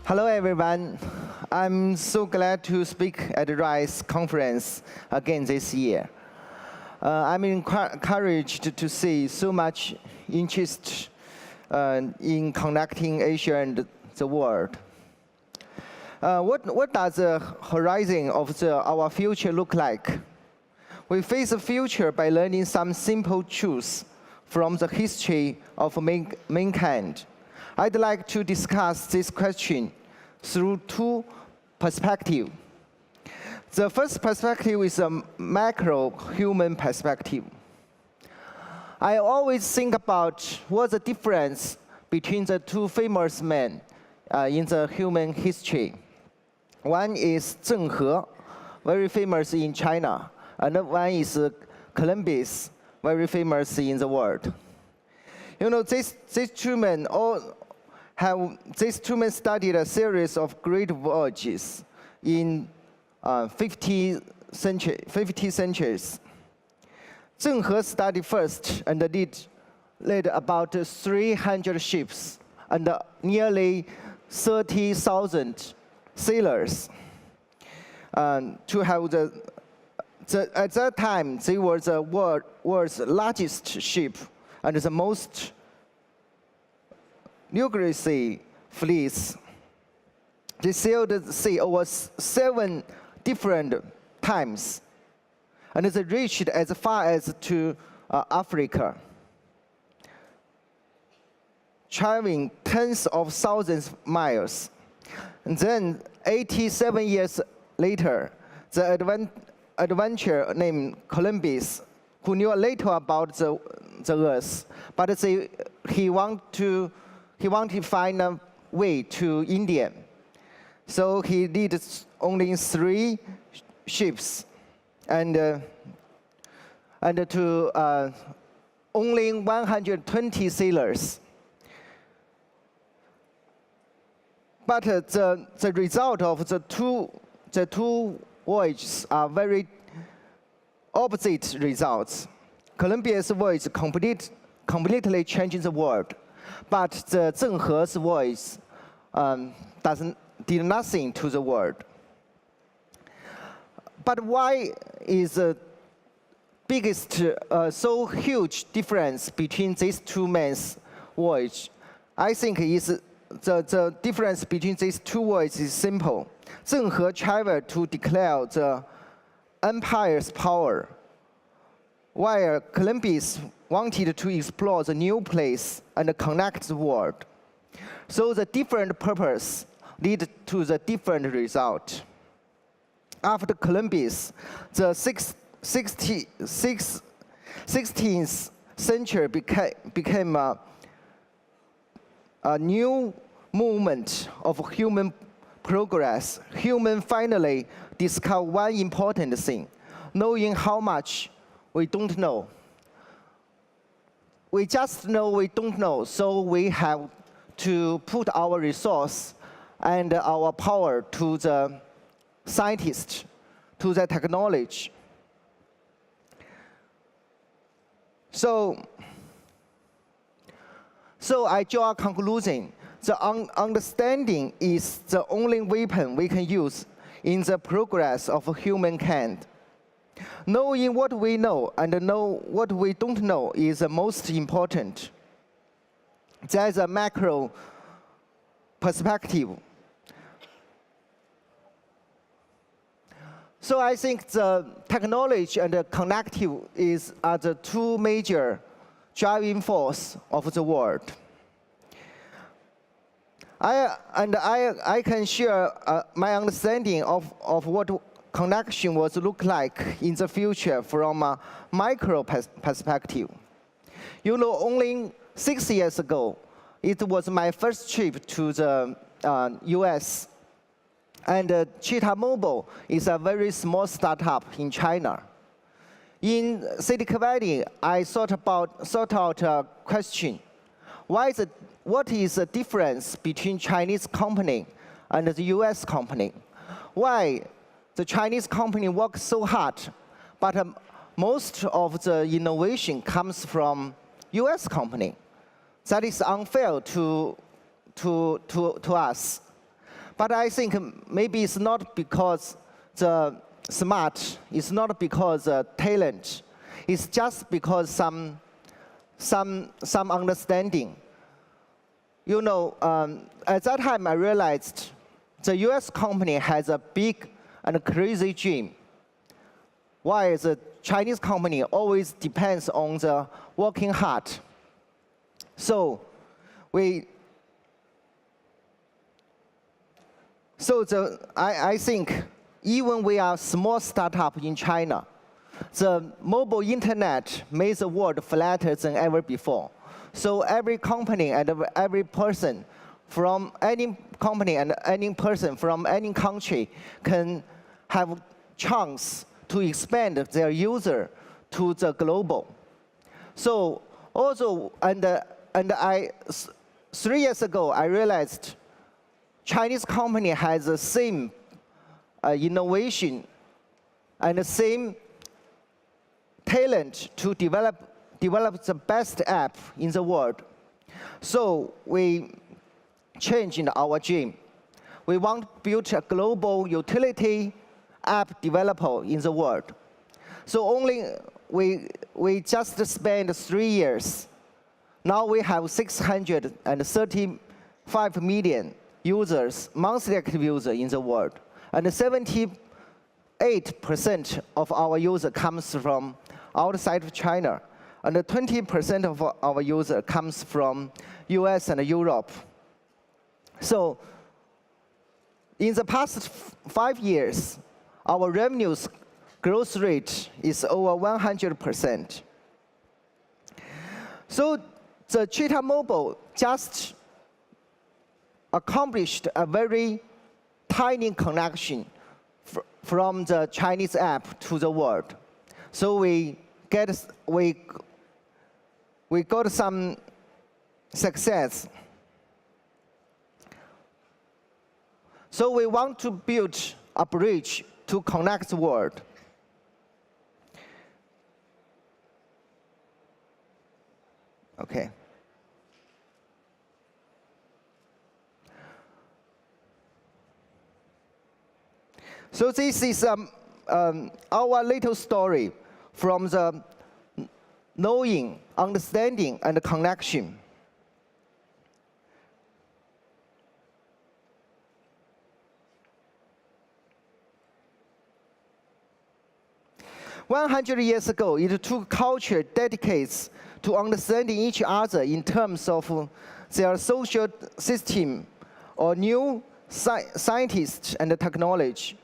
Hello, everyone. I'm so glad to speak at the RISE conference again this year. I'm encouraged to see so much interest in connecting Asia and the world. What does the horizon of our future look like? We face the future by learning some simple truths from the history of mankind. I'd like to discuss this question through two perspectives. The first perspective is a macro-human perspective. I always think about what's the difference between the two famous men in the human history. One is Zheng He, very famous in China, and one is Columbus, very famous in the world. You know, these two men studied a series of great voyages in 50 centuries. Zheng He studied first and led about 300 ships and nearly 30,000 sailors. To have at that time, they were the world's largest ship and the most numerous fleets. They sailed the sea over 7 different times, and they reached as far as to Africa, traveling tens of thousands of miles. And then, 87 years later, the adventurer named Columbus, who knew little about the Earth, but he wanted to find a way to India. So he did only 3 ships and to only 120 sailors. But the result of the two voyages are very opposite results. Columbus' voyage completely changed the world, but the Zheng He's voyage did nothing to the world. But why is the biggest, so huge difference between these two men's voyage? I think the difference between these two voyages is simple. Zheng He traveled to declare the empire's power, while Columbus wanted to explore the new place and connect the world. So the different purpose lead to the different result. After Columbus, the 16th century became a new movement of human progress. Humans finally discovered one important thing: knowing how much we don't know. We just know we don't know, so we have to put our resource and our power to the scientists, to the technology. So I draw a conclusion. The understanding is the only weapon we can use in the progress of humankind. Knowing what we know and know what we don't know is the most important. There's a macro perspective. So I think the technology and the connective are the two major driving force of the world. I can share my understanding of what connection would look like in the future from a micro perspective. You know, only 6 years ago, it was my first trip to the US. And Cheetah Mobile is a very small startup in China. In Silicon Valley, I thought out a question: what is the difference between Chinese company and the US company? Why the Chinese company works so hard, but most of the innovation comes from US company? That is unfair to us. But I think maybe it's not because the smart, it's not because talent, it's just because some understanding. You know, at that time I realized the US company has a big and crazy dream, while the Chinese company always depends on the working hard. So I think even we are a small startup in China, the mobile internet made the world flatter than ever before. So every company and every person from any company and any person from any country can have chance to expand their user to the global. So also, and 3 years ago, I realized Chinese company has the same innovation and the same talent to develop the best app in the world. So we changed our dream. We want to build a global utility app developer in the world. So we just spent 3 years. Now we have 635 million users, monthly active users in the world. And 78% of our users comes from outside of China. And 20% of our users comes from US and Europe. So in the past 5 years, our revenues growth rate is over 100%. So the Cheetah Mobile just accomplished a very tiny connection from the Chinese app to the world. So we got some success. So we want to build a bridge to connect the world. Okay. So this is our little story from the knowing, understanding, and connection. "100 years ago, it took culture dedicates to understanding each other in terms of their social system or new scientists and technology.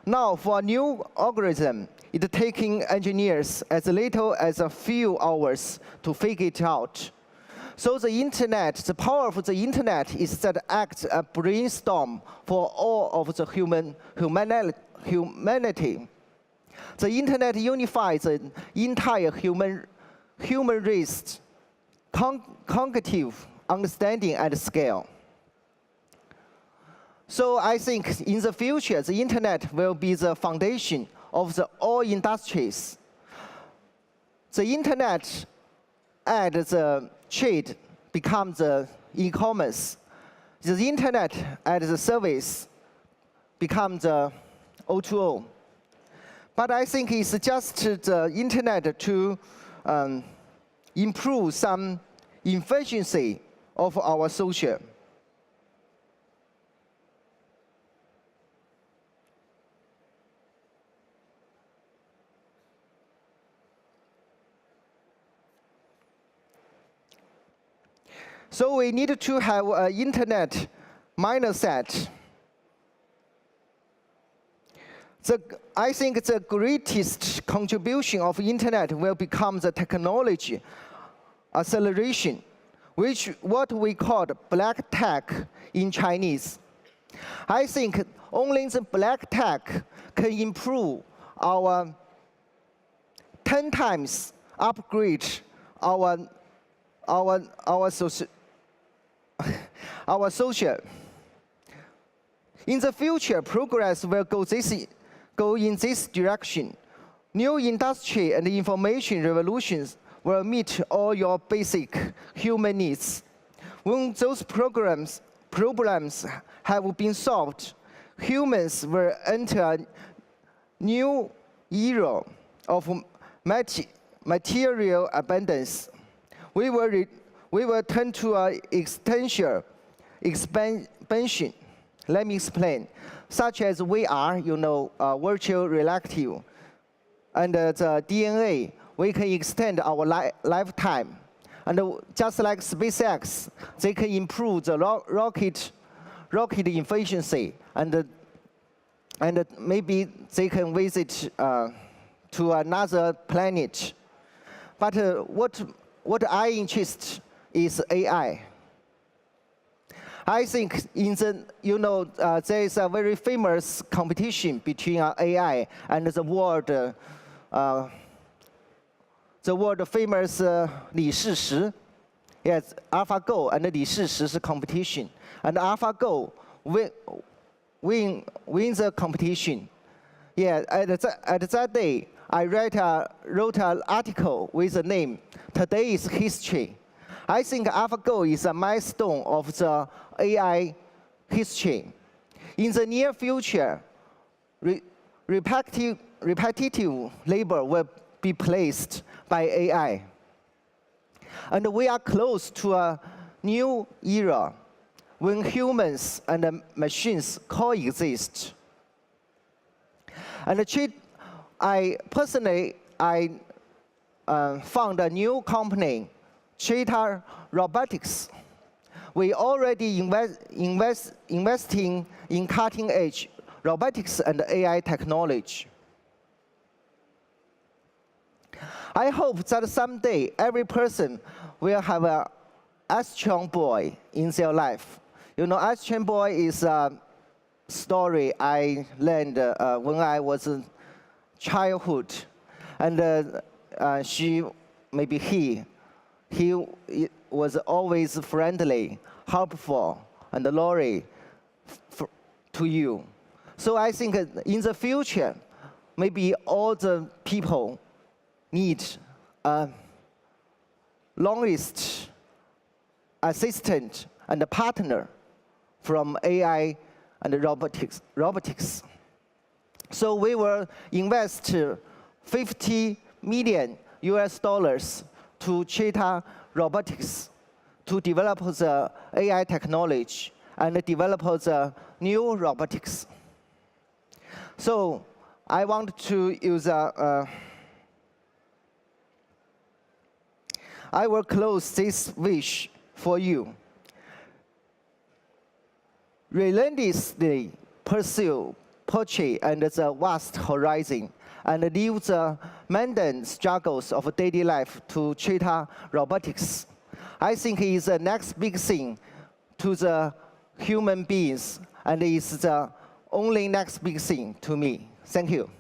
Now, for a new algorithm, it's taking engineers as little as a few hours to figure it out. So the internet, the power of the internet is that it acts as a brainstorm for all of the humanity. The internet unifies the entire human race, cognitive understanding at scale. So I think in the future, the internet will be the foundation of all industries. The internet and the trade become the e-commerce. The internet and the service become the O2O. But I think it's just the internet to improve some efficiency of our social. So we need to have an internet mindset. I think the greatest contribution of internet will become the technology acceleration, which what we call black tech in Chinese. I think only the black tech can improve our 10 times upgrade our social. In the future, progress will go in this direction. New industry and information revolutions will meet all your basic human needs. When those progress problems have been solved, humans will enter a new era of material abundance. We will turn to an expansion. Let me explain. Such as VR, virtual reality, and the DNA, we can extend our lifetime. And just like SpaceX, they can improve the rocket efficiency, and maybe they can visit to another planet. But what I interest is AI. I think in the there is a very famous competition between AI and the world famous Li Shishi. Yes, AlphaGo and Li Shishi is competition, and AlphaGo win the competition. Yeah, at that day, I wrote an article with the name "Today is History." I think AlphaGo is a milestone of the AI history. In the near future, repetitive labor will be placed by AI. And we are close to a new era when humans and machines coexist. And I personally found a new company, Cheetah Robotics. We already investing in cutting-edge robotics and AI technology. I hope that someday every person will have an astronaut boy in their life. Astronaut boy is a story I learned when I was in childhood, and he was always friendly, helpful, and loyal to you. So I think in the future, maybe all the people need a longest assistant and a partner from AI and robotics. So we will invest $50 million to Cheetah Robotics to develop the AI technology and develop the new robotics. So I want to use I will close this wish for you. Relentlessly pursue poetry and the vast horizon, and leave the mundane struggles of daily life to Cheetah Robotics. I think it is the next big thing to the human beings, and it's the only next big thing to me. Thank you.